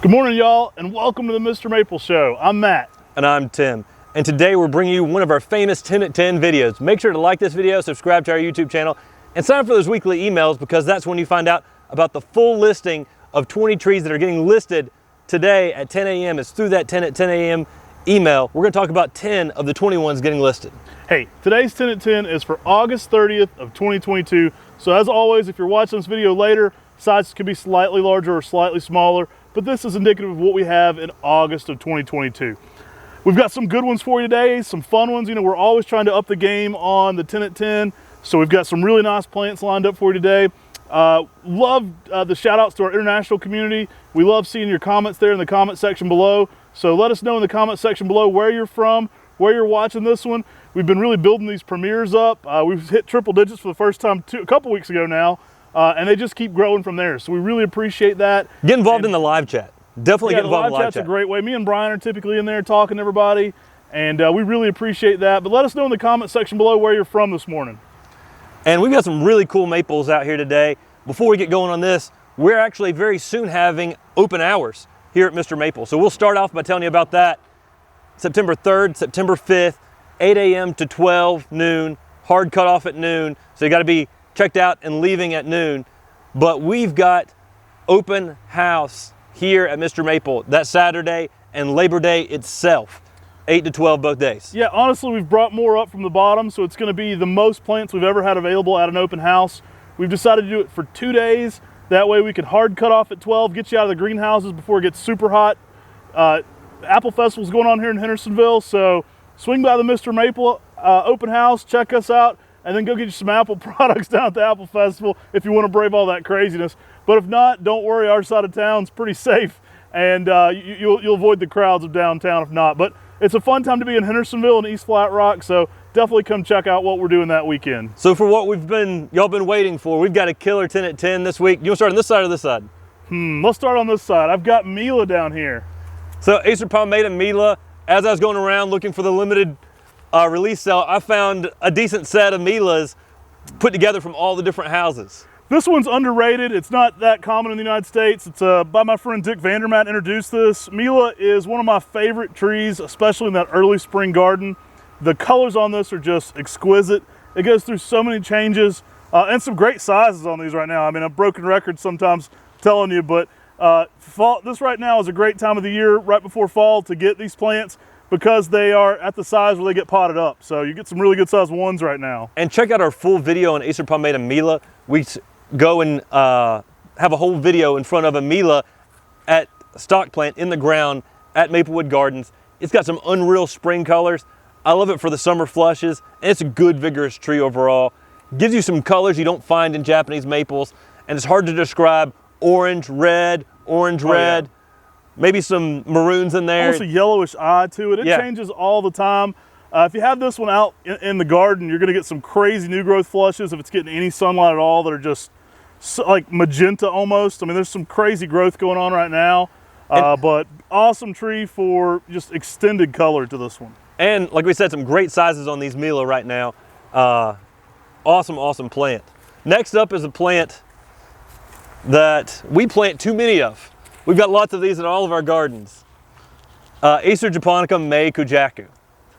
Good morning, y'all, and welcome to the MrMaple Show. I'm Matt. And I'm Tim. And today we're bringing you one of our famous 10 at 10 videos. Make sure to like this video, subscribe to our YouTube channel, and sign up for those weekly emails because that's when you find out about the full listing of 20 trees that are getting listed today at 10 a.m. It's through that 10 at 10 a.m. email. We're going to talk about 10 of the 21s getting listed. Hey, today's 10 at 10 is for August 30th of 2022. So as always, if you're watching this video later, sizes could be slightly larger or slightly smaller, but this is indicative of what we have in August of 2022. We've got some good ones for you today, some fun ones. You know, we're always trying to up the game on the 10 at 10, so we've got some really nice plants lined up for you today. Love the shout outs to our international community. We love seeing your comments there in the comment section below. So let us know in the comment section below where you're from, where you're watching this one. We've been really building these premieres up. We've hit triple digits for the first time a couple weeks ago now. And they just keep growing from there. So we really appreciate that. Get involved in the live chat. Definitely get involved in the live chat. Chat's a great way. Me and Brian are typically in there talking to everybody. And we really appreciate that. But let us know in the comment section below where you're from this morning. And we've got some really cool maples out here today. Before we get going on this, we're actually very soon having open hours here at MrMaple. So we'll start off by telling you about that. September 3rd, September 5th, 8 a.m. to 12 noon. Hard cutoff at noon. So you got to be checked out and leaving at noon. But we've got open house here at MrMaple that Saturday and Labor Day itself, 8 to 12 both days. Yeah, honestly, we've brought more up from the bottom, so it's going to be the most plants we've ever had available at an open house. We've decided to do it for 2 days. That way we can hard cut off at 12, get you out of the greenhouses before it gets super hot. Apple Festival's going on here in Hendersonville, so swing by the MrMaple open house, check us out, and then go get you some Apple products down at the Apple Festival if you want to brave all that craziness. But if not, don't worry, our side of town's pretty safe, and you'll avoid the crowds of downtown if not. But it's a fun time to be in Hendersonville and East Flat Rock, so definitely come check out what we're doing that weekend. So for what y'all been waiting for, we've got a killer 10 at 10 this week. You want to start on this side or this side? Let's start on this side. I've got Mila down here. So Acer Palmatum Mila, as I was going around looking for the limited release sale, I found a decent set of Milas put together from all the different houses. This one's underrated. It's not that common in the United States. It's by my friend Dick Vandermatt introduced this. Mila is one of my favorite trees, especially in that early spring garden. The colors on this are just exquisite. It goes through so many changes and some great sizes on these right now. I mean, I've broken records sometimes telling you, but this right now is a great time of the year right before fall to get these plants, because they are at the size where they get potted up. So you get some really good sized ones right now. And check out our full video on Acer Palmatum Mila. We go and have a whole video in front of a Mila at stock plant in the ground at Maplewood Gardens. It's got some unreal spring colors. I love it for the summer flushes, and it's a good vigorous tree overall. Gives you some colors you don't find in Japanese maples, and it's hard to describe. Orange, red, red. Yeah. Maybe some maroons in there. Almost a yellowish eye to it. It changes all the time. If you have this one out in the garden, you're going to get some crazy new growth flushes if it's getting any sunlight at all that are just like magenta almost. I mean, there's some crazy growth going on right now, but awesome tree for just extended color to this one. And like we said, some great sizes on these Mila right now. Awesome plant. Next up is a plant that we plant too many of. We've got lots of these in all of our gardens. Acer japonica Mei Kujaku.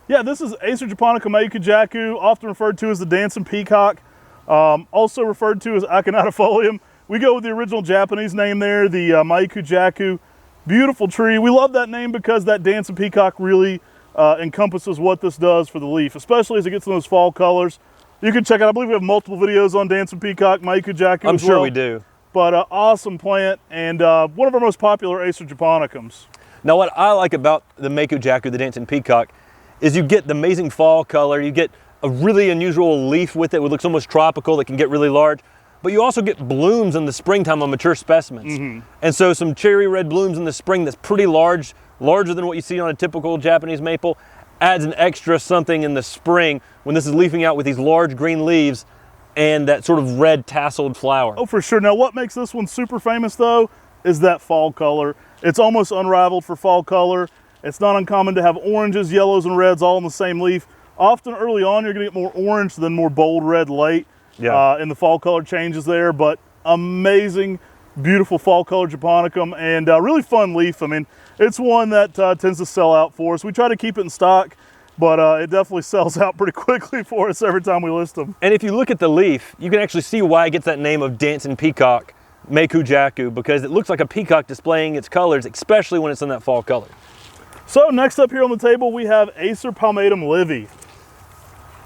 Yeah, this is Acer japonica Mei Kujaku, often referred to as the dancing peacock, also referred to as aconitifolium. We go with the original Japanese name there, the Mei Kujaku. Beautiful tree. We love that name because that dancing peacock really encompasses what this does for the leaf, especially as it gets in those fall colors. You can check out, I believe we have multiple videos on dancing peacock, Mei Kujaku. I'm sure we do. But awesome plant, and one of our most popular Acer japonicums. Now what I like about the Mei Kujaku, the dancing peacock, is you get the amazing fall color, you get a really unusual leaf with it, it looks almost tropical, that can get really large, but you also get blooms in the springtime on mature specimens. And so some cherry red blooms in the spring that's pretty large, larger than what you see on a typical Japanese maple, adds an extra something in the spring when this is leafing out with these large green leaves and that sort of red tasseled flower. Oh, for sure. Now, what makes this one super famous, though, is that fall color. It's almost unrivaled for fall color. It's not uncommon to have oranges, yellows, and reds all in the same leaf. Often early on, you're going to get more orange than more bold red late in the fall color changes there, but amazing Beautiful fall color japonicum, and really fun leaf. I mean, it's one that tends to sell out for us. We try to keep it in stock, but it definitely sells out pretty quickly for us every time we list them. And if you look at the leaf, you can actually see why it gets that name of Dancing Peacock, Meiku Jaku, because it looks like a peacock displaying its colors, especially when it's in that fall color. So next up here on the table, we have Acer Palmatum Livvy.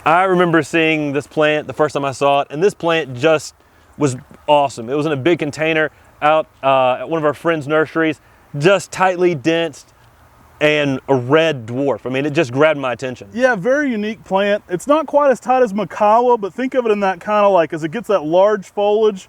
I remember seeing this plant the first time I saw it, and this plant just was awesome. It was in a big container out at one of our friends' nurseries, just tightly densed and a red dwarf. I mean, it just grabbed my attention. Yeah, very unique plant. It's not quite as tight as Makawa, but think of it in that kind of like, as it gets that large foliage,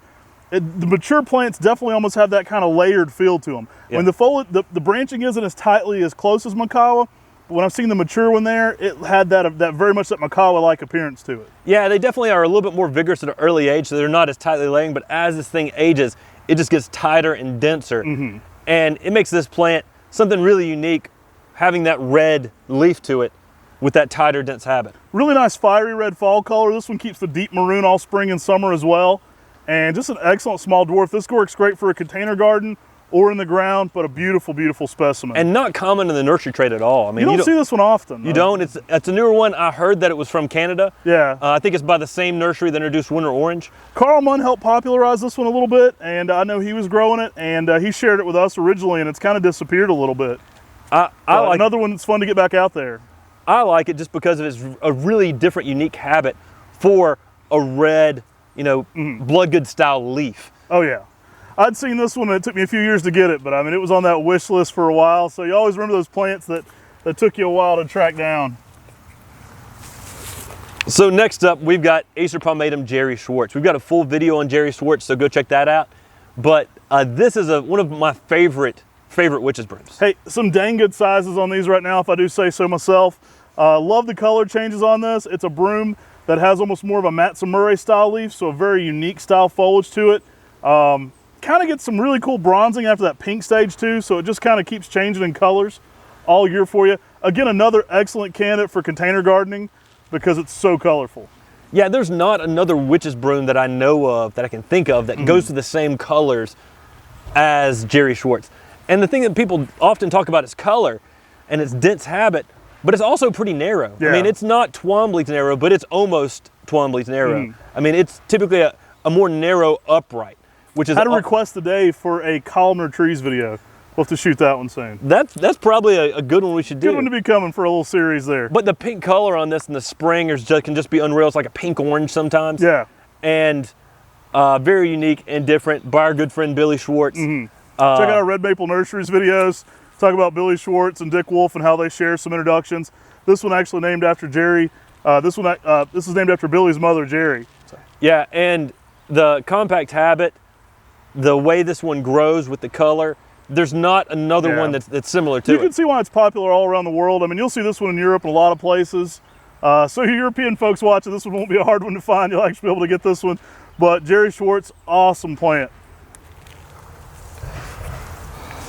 the mature plants definitely almost have that kind of layered feel to them. Yeah. When the branching isn't as tightly as close as Makawa, but when I've seen the mature one there, it had that very much that Makawa-like appearance to it. Yeah, they definitely are a little bit more vigorous at an early age, so they're not as tightly laying, but as this thing ages, it just gets tighter and denser. Mm-hmm. And it makes this plant something really unique, having that red leaf to it with that tighter, dense habit. Really nice fiery red fall color. This one keeps the deep maroon all spring and summer as well. And just an excellent small dwarf. This works great for a container garden or in the ground, but a beautiful, beautiful specimen. And not common in the nursery trade at all. I mean, you don't see this one often. You don't? It's a newer one. I heard that it was from Canada. Yeah. I think it's by the same nursery that introduced Winter Orange. Carl Munn helped popularize this one a little bit, and I know he was growing it, and he shared it with us originally, and it's kind of disappeared a little bit. I like another one that's fun to get back out there. I like it just because of its a really different, unique habit for a red, blood good style leaf. Oh yeah. I'd seen this one and it took me a few years to get it, but I mean, it was on that wish list for a while. So you always remember those plants that took you a while to track down. So next up, we've got Acer Palmatum Jerry Schwartz. We've got a full video on Jerry Schwartz, so go check that out. But this is one of my favorite witch's brooms. Hey, some dang good sizes on these right now, if I do say so myself. Love the color changes on this. It's a broom that has almost more of a Matsumure style leaf, so a very unique style foliage to it. Kind of gets some really cool bronzing after that pink stage too, so it just kind of keeps changing in colors all year for you. Again, another excellent candidate for container gardening because it's so colorful. Yeah, there's not another witch's broom that I know of, that I can think of, that goes to the same colors as Jerry Schwartz. And the thing that people often talk about is color and its dense habit, but it's also pretty narrow. Yeah. I mean, it's not Twombly's narrow, but it's almost Twombly's narrow. I mean, it's typically a more narrow upright. Which is had a request today for a columnar trees video. We'll have to shoot that one soon. That's probably a good one we should do. Good one to be coming for a little series there. But the pink color on this in the spring can just be unreal. It's like a pink orange sometimes. Yeah. And very unique and different by our good friend Billy Schwartz. Check out our Red Maple Nurseries videos. Talk about Billy Schwartz and Dick Wolf and how they share some introductions. This one actually named after Jerry. This is named after Billy's mother, Jerry. So. Yeah, and the compact habit, the way this one grows with the color, there's not another one that's similar to it. You can see why it's popular all around the world. I mean, you'll see this one in Europe and a lot of places. So you European folks watching, this one won't be a hard one to find. You'll actually be able to get this one. But Jerry Schwartz, awesome plant.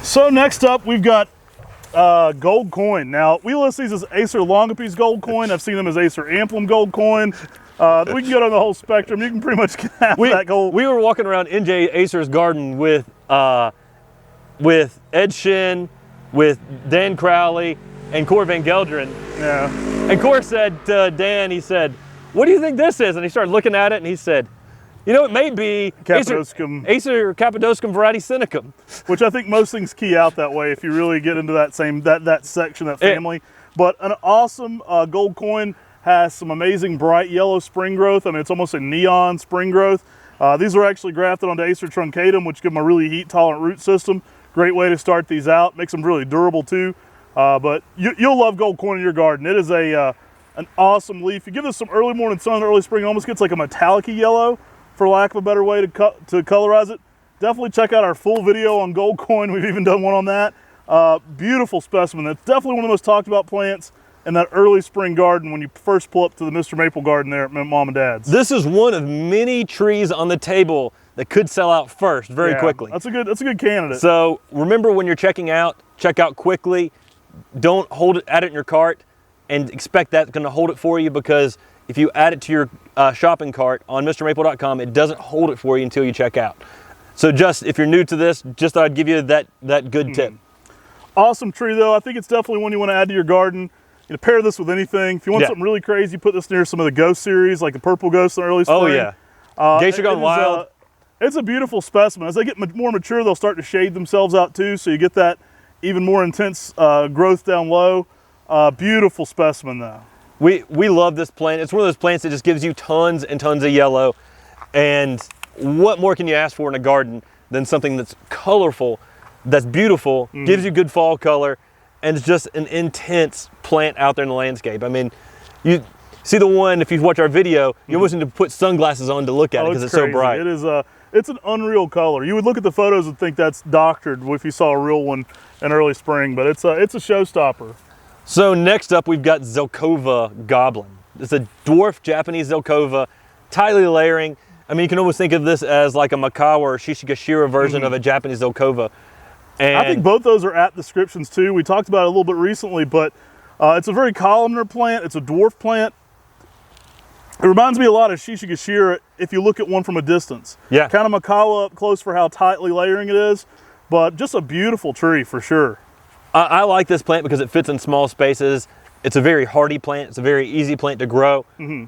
So next up, we've got gold coin. Now, we list these as Acer Longapiece gold coin. I've seen them as Acer Amplum gold coin. We can go down the whole spectrum. You can pretty much get half that gold. We were walking around NJ Acer's garden with Ed Shin, with Dan Crowley, and Cor Van Gelderen. Yeah. And Cor said to Dan, he said, "What do you think this is?" And he started looking at it, and he said, it may be Acer Cappadoscum variety Sinicum. Which I think most things key out that way if you really get into that section, that family. But an awesome gold coin. Has some amazing bright yellow spring growth. I mean, it's almost a neon spring growth. These are actually grafted onto Acer truncatum, which give them a really heat-tolerant root system. Great way to start these out. Makes them really durable too. But you'll love gold coin in your garden. It is an awesome leaf. You give this some early morning sun, early spring, it almost gets like a metallic-y yellow, for lack of a better way to colorize it. Definitely check out our full video on gold coin. We've even done one on that. Beautiful specimen. That's definitely one of the most talked about plants in that early spring garden when you first pull up to the MrMaple garden there at Mom and Dad's. This is one of many trees on the table that could sell out first very quickly. That's a good candidate. So remember, when you're checking out, check out quickly. Don't add it in your cart and expect that's going to hold it for you, because if you add it to your shopping cart on MrMaple.com, it doesn't hold it for you until you check out. So just, if you're new to this, just thought I'd give you that good tip. Awesome tree though. I think it's definitely one you want to add to your garden. You know, pair this with anything. If you want something really crazy, put this near some of the Ghost series, like the Purple Ghost in the early spring. Oh yeah. Geisha Gone Wild. It's a beautiful specimen. As they get more mature, they'll start to shade themselves out too, so you get that even more intense growth down low. Beautiful specimen though. We love this plant. It's one of those plants that just gives you tons and tons of yellow. And what more can you ask for in a garden than something that's colorful, that's beautiful, gives you good fall color, and it's just an intense plant out there in the landscape. I mean, you see the one, if you watch our video, you almost need to put sunglasses on to look at it because it's so bright. It is it's an unreal color. You would look at the photos and think that's doctored if you saw a real one in early spring, but it's a showstopper. So next up, we've got Zelkova Goblin. It's a dwarf Japanese Zelkova, tightly layering. I mean, you can almost think of this as like a Makawa or Shishigashira version of a Japanese Zelkova. And I think both those are apt descriptions too. We talked about it a little bit recently, but it's a very columnar plant. It's a dwarf plant. It reminds me a lot of Shishigashira if you look at one from a distance. Yeah. Kind of Makawa up close for how tightly layering it is, but just a beautiful tree for sure. I like this plant because it fits in small spaces. It's a very hardy plant. It's a very easy plant to grow,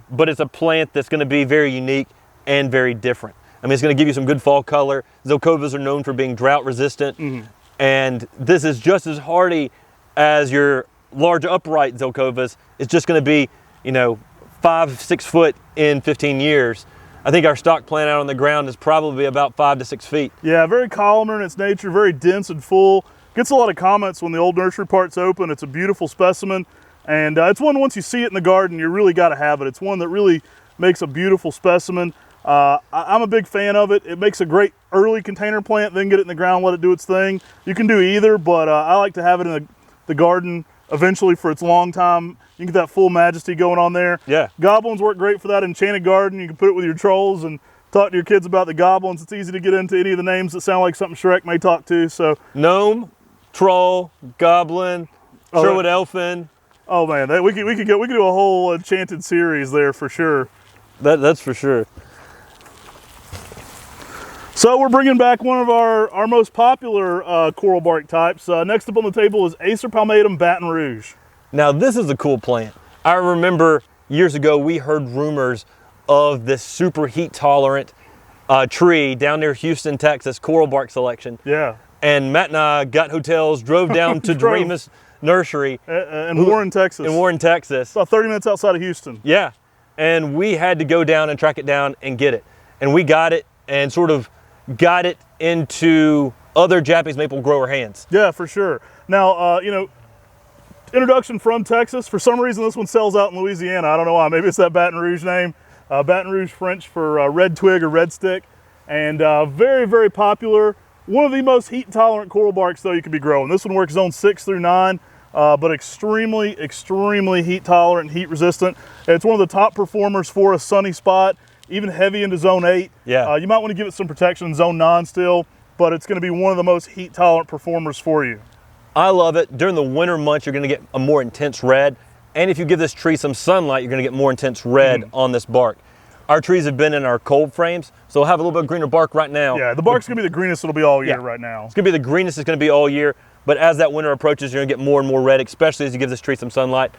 but it's a plant that's going to be very unique and very different. I mean, it's going to give you some good fall color. Zelkovas are known for being drought resistant, and this is just as hardy as your large upright Zelkovas. It's just going to be, you know, 5-6 foot in 15 years. I think our stock plant out on the ground is probably about 5 to 6 feet. Yeah, very columnar in its nature, very dense and full. Gets a lot of comments when the old nursery part's open. It's a beautiful specimen, and it's one, once you see it in the garden, you really got to have it. It's one that really makes a beautiful specimen. I'm a big fan of it. It makes a great early container plant, then get it in the ground, let it do its thing. You can do either, but I like to have it in the garden eventually for its long time. You can get that full majesty going on there. Yeah. Goblins work great for that enchanted garden. You can put it with your trolls and talk to your kids about the goblins. It's easy to get into any of the names that sound like something Shrek may talk to. So gnome, troll, goblin, Sherwood elfin. Oh man, we could do a whole enchanted series there for sure. That's for sure. So we're bringing back one of our most popular coral bark types. Next up on the table is Acer Palmatum Baton Rouge. Now this is a cool plant. I remember years ago we heard rumors of this super heat tolerant tree down near Houston, Texas, coral bark selection. Yeah. And Matt and I got hotels, drove down to Dreamus Nursery. In Warren, Texas. In Warren, Texas. About 30 minutes outside of Houston. Yeah. And we had to go down and track it down and get it. And we got it and sort of got it into other Japanese maple grower hands. Yeah, for sure. Now, you know, introduction from Texas. For some reason, this one sells out in Louisiana. I don't know why. Maybe it's that Baton Rouge name. Baton Rouge French for red twig or red stick. And very, very popular. One of the most heat tolerant coral barks though you could be growing. This one works zone 6 through 9, but extremely heat tolerant, heat resistant. It's one of the top performers for a sunny spot, even heavy into zone 8. Yeah. You might want to give it some protection in zone 9 still, but it's going to be one of the most heat tolerant performers for you. I love it. During the winter months, you're going to get a more intense red. And if you give this tree some sunlight, you're going to get more intense red on this bark. Our trees have been in our cold frames, so we'll have a little bit of greener bark right now. Yeah, the bark's going to be the greenest it'll be all year right now. It's going to be the greenest it's going to be all year, but as that winter approaches, you're going to get more and more red, especially as you give this tree some sunlight.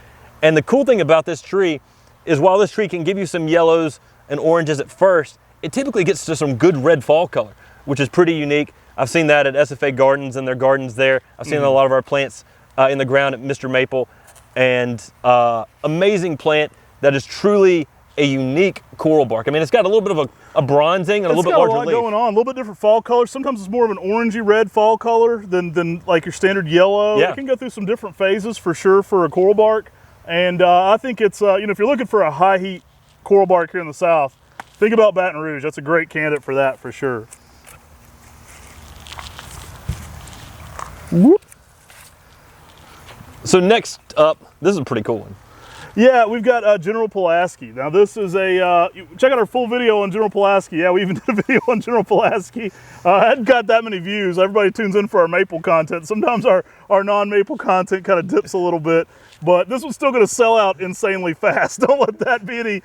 And the cool thing about this tree is while this tree can give you some yellows and oranges at first, it typically gets to some good red fall color, which is pretty unique. I've seen that at SFA Gardens and their gardens there. I've seen a lot of our plants in the ground at MrMaple, and amazing plant that is truly a unique coral bark. I mean, it's got a little bit of a bronzing and a little bit larger leaf. It's got a lot going on, a little bit different fall color. Sometimes it's more of an orangey red fall color than like your standard yellow. Yeah. It can go through some different phases for sure for a coral bark. And I think it's, you know, if you're looking for a high heat coral bark here in the South, think about Baton Rouge. That's a great candidate for that for sure. Whoop. So next up, this is a pretty cool one. Yeah, we've got General Pulaski. Now this is check out our full video on General Pulaski. Yeah, we even did a video on General Pulaski. Hadn't got that many views. Everybody tunes in for our maple content. Sometimes our non-maple content kind of dips a little bit, but this one's still gonna sell out insanely fast. Don't let that be any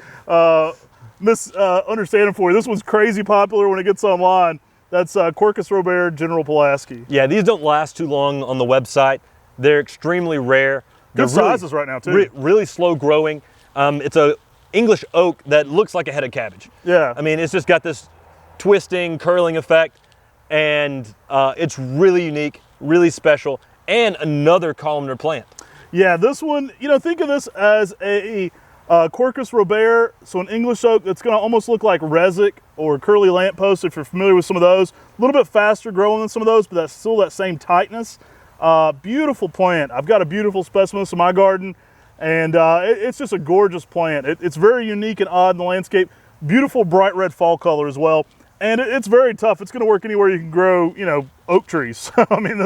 misunderstanding for you. This one's crazy popular when it gets online. That's Corkus Robert, General Pulaski. Yeah, these don't last too long on the website. They're extremely rare. They're Good sizes right now, too. Really slow growing. It's a English oak that looks like a head of cabbage. Yeah. I mean, it's just got this twisting, curling effect, and it's really unique, really special, and another columnar plant. Yeah, this one, you know, think of this as a Corkus Robert, so an English oak that's going to almost look like Resic or Curly Lamppost, if you're familiar with some of those. A little bit faster growing than some of those, but that's still that same tightness. Beautiful plant. I've got a beautiful specimen in my garden, and it's just a gorgeous plant. It's very unique and odd in the landscape. Beautiful bright red fall color as well. And it's very tough. It's going to work anywhere you can grow, you know, oak trees. I mean,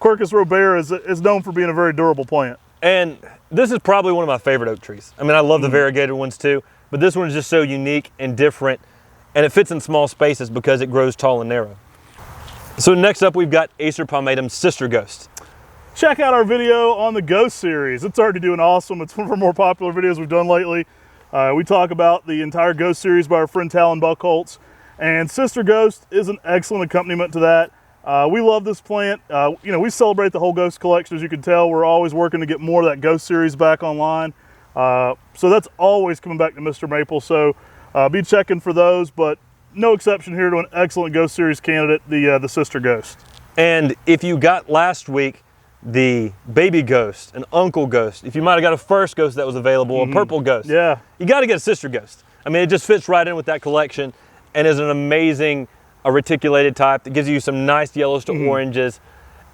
Corkus Robert is known for being a very durable plant. And this is probably one of my favorite oak trees. I mean, I love the variegated ones too, but this one is just so unique and different, and it fits in small spaces because it grows tall and narrow. So next up, we've got Acer Palmatum's Sister Ghost. Check out our video on the Ghost series. It's already doing awesome. It's one of our more popular videos we've done lately. We talk about the entire Ghost series by our friend Talon Buckholtz, and Sister Ghost is an excellent accompaniment to that. We love this plant. You know, we celebrate the whole Ghost collection. As you can tell, we're always working to get more of that Ghost series back online. So that's always coming back to MrMaple. So be checking for those, but no exception here to an excellent Ghost series candidate, the Sister Ghost. And if you got last week the baby ghost, an uncle ghost, if you might have got a first ghost that was available, a purple ghost, yeah, you got to get a Sister Ghost. I mean, it just fits right in with that collection and is an amazing reticulated type that gives you some nice yellows to oranges,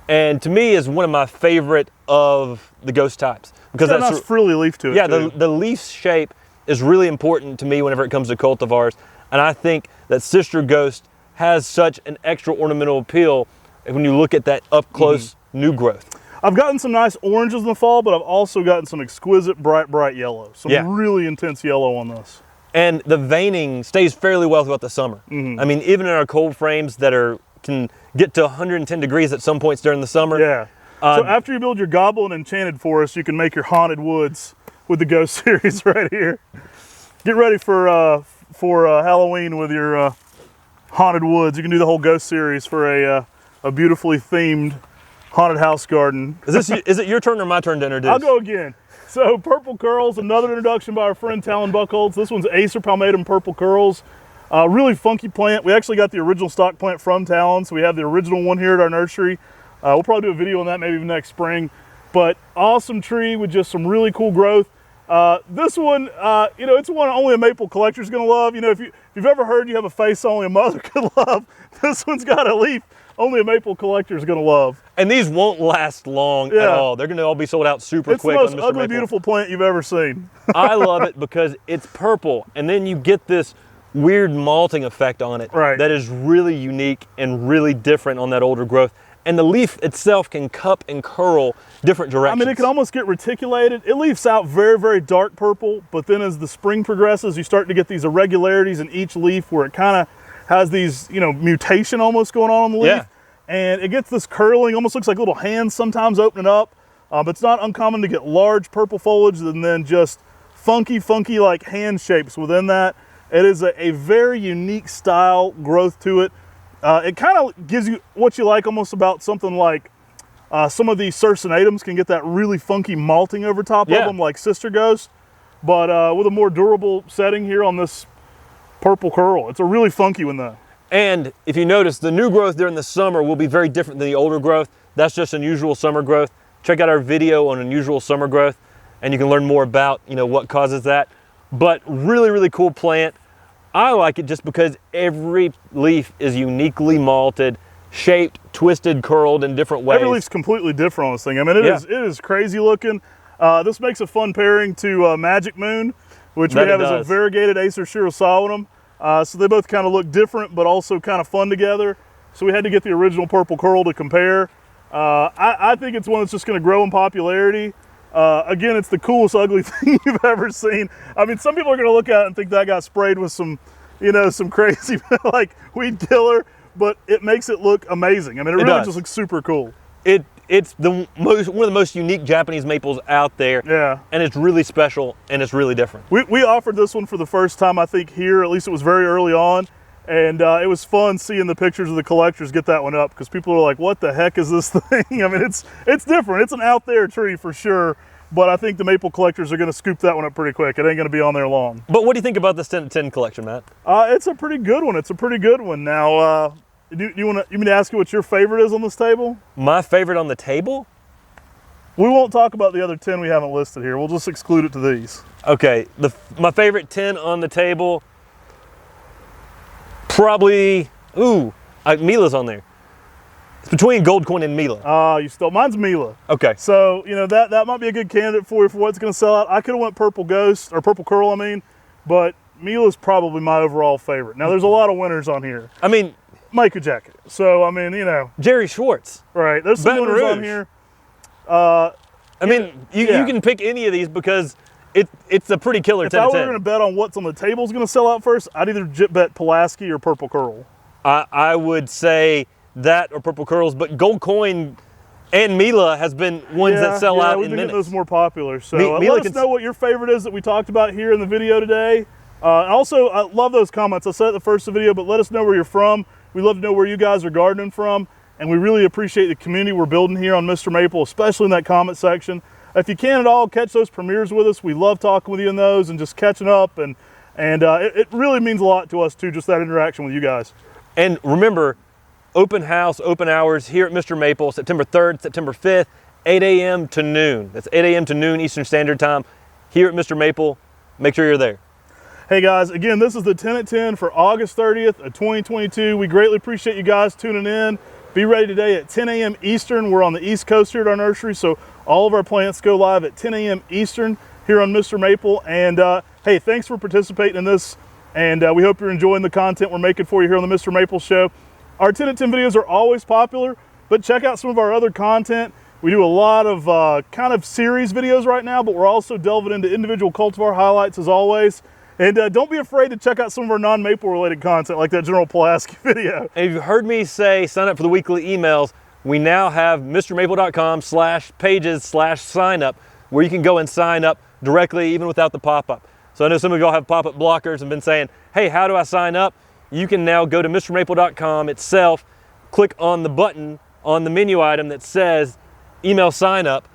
and to me is one of my favorite of the ghost types because that's a nice frilly leaf to it. Yeah, too. the leaf shape is really important to me whenever it comes to cultivars, and I think that Sister Ghost has such an extra ornamental appeal when you look at that up close new growth. I've gotten some nice oranges in the fall, but I've also gotten some exquisite bright yellow. Some really intense yellow on this. And the veining stays fairly well throughout the summer. I mean, even in our cold frames that can get to 110 degrees at some points during the summer. Yeah. So after you build your Goblin Enchanted Forest, you can make your Haunted Woods with the Ghost series right here. Get ready for Halloween with your Haunted Woods. You can do the whole Ghost series for a beautifully themed haunted house garden. Is it your turn or my turn to introduce? I'll go again. So Purple Curls, another introduction by our friend Talon Buckholtz. This one's Acer Palmatum Purple Curls. Really funky plant. We actually got the original stock plant from Talon, so we have the original one here at our nursery. We'll probably do a video on that maybe next spring. But awesome tree with just some really cool growth. This one, you know, it's one only a maple collector's gonna love. You know, if you've ever heard you have a face only a mother could love, this one's got a leaf only a maple collector's gonna love. And these won't last long at all. They're gonna all be sold out super quick on Mr. It's the most ugly, beautiful plant you've ever seen. I love it because it's purple, and then you get this weird malting effect on it that is really unique and really different on that older growth. And the leaf itself can cup and curl different directions. I mean, it can almost get reticulated. It leaves out very dark purple, but then as the spring progresses, you start to get these irregularities in each leaf where it kind of has these, you know, mutation almost going on the leaf. Yeah. And it gets this curling, almost looks like little hands sometimes opening up. But it's not uncommon to get large purple foliage and then just funky like hand shapes within that. It is a very unique style growth to it. It kind of gives you what you like almost about something like some of these Circinatums can get that really funky malting over top of them like Sister Ghost, but with a more durable setting here on this Purple Curl. It's a really funky one though. And if you notice, the new growth during the summer will be very different than the older growth. That's just unusual summer growth. Check out our video on unusual summer growth and you can learn more about, you know, what causes that. But really cool plant. I like it just because every leaf is uniquely malted, shaped, twisted, curled in different ways. Every leaf's completely different on this thing. I mean, it is crazy looking. This makes a fun pairing to Magic Moon, which we have as a variegated Acer Shirosawinum. So they both kind of look different, but also kind of fun together. So we had to get the original Purple Curl to compare. I think it's one that's just going to grow in popularity. Again, it's the coolest ugly thing you've ever seen. I mean, some people are going to look at it and think that got sprayed with some, you know, some crazy like weed killer, but it makes it look amazing. I mean, it really just looks super cool. It's one of the most unique Japanese maples out there. Yeah. And it's really special and it's really different. We offered this one for the first time, I think, here. At least it was very early on. And it was fun seeing the pictures of the collectors get that one up, because people are like, what the heck is this thing? I mean, it's different. It's an out there tree for sure, but I think the maple collectors are going to scoop that one up pretty quick. It ain't going to be on there long. But what do you think about this 10 to 10 collection, Matt? It's a pretty good one. It's a pretty good one. Now, you mean to ask you what your favorite is on this table? My favorite on the table? We won't talk about the other 10 we haven't listed here. We'll just exclude it to these. Okay, my favorite 10 on the table, probably, Mila's on there. It's between Gold Coin and Mila. You stole, mine's Mila. Okay. So, that might be a good candidate for you for what's going to sell out. I could have went Purple Ghost, or Purple Curl, I mean, but Mila's probably my overall favorite. Now, there's a lot of winners on here. I mean, Micah Jacket. So, I mean, Jerry Schwartz. Right, there's some Baton winners Rouge. on here. I mean, you can pick any of these because it's a pretty killer 10 If I to were 10. going to bet on what's on the table is going to sell out first, I'd either bet Pulaski or Purple Curl. I would say that or Purple Curls, but Gold Coin and Mila has been ones that sell out we've in been getting minutes. those more popular. So Mila let us know what your favorite is that we talked about here in the video today. Also, I love those comments. I said at the first of the video, but let us know where you're from. We love to know where you guys are gardening from, and we really appreciate the community we're building here on MrMaple, especially in that comment section. If you can at all, catch those premieres with us. We love talking with you in those and just catching up, and it really means a lot to us too, just that interaction with you guys. And remember, open house, open hours here at MrMaple, September 3rd, September 5th, 8 a.m. to noon. That's 8 a.m. to noon Eastern Standard Time here at MrMaple. Make sure you're there. Hey guys, again, this is the 10 at 10 for August 30th of 2022. We greatly appreciate you guys tuning in. Be ready today at 10 a.m. Eastern. We're on the East Coast here at our nursery, so all of our plants go live at 10 a.m. Eastern here on MrMaple. And hey, thanks for participating in this, and we hope you're enjoying the content we're making for you here on the MrMaple Show. Our 10 at 10 videos are always popular, but check out some of our other content. We do a lot of kind of series videos right now, but we're also delving into individual cultivar highlights as always. And don't be afraid to check out some of our non-maple related content, like that General Pulaski video. And if you've heard me say sign up for the weekly emails, we now have MrMaple.com/pages/sign up, where you can go and sign up directly, even without the pop-up. So I know some of y'all have pop-up blockers and been saying, hey, how do I sign up? You can now go to MrMaple.com itself, click on the button on the menu item that says email sign up,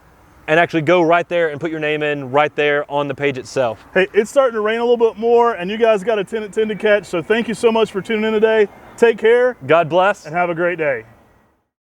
and actually go right there and put your name in right there on the page itself. Hey, it's starting to rain a little bit more, and you guys got a 10 at 10 to catch, so thank you so much for tuning in today. Take care. God bless. And have a great day.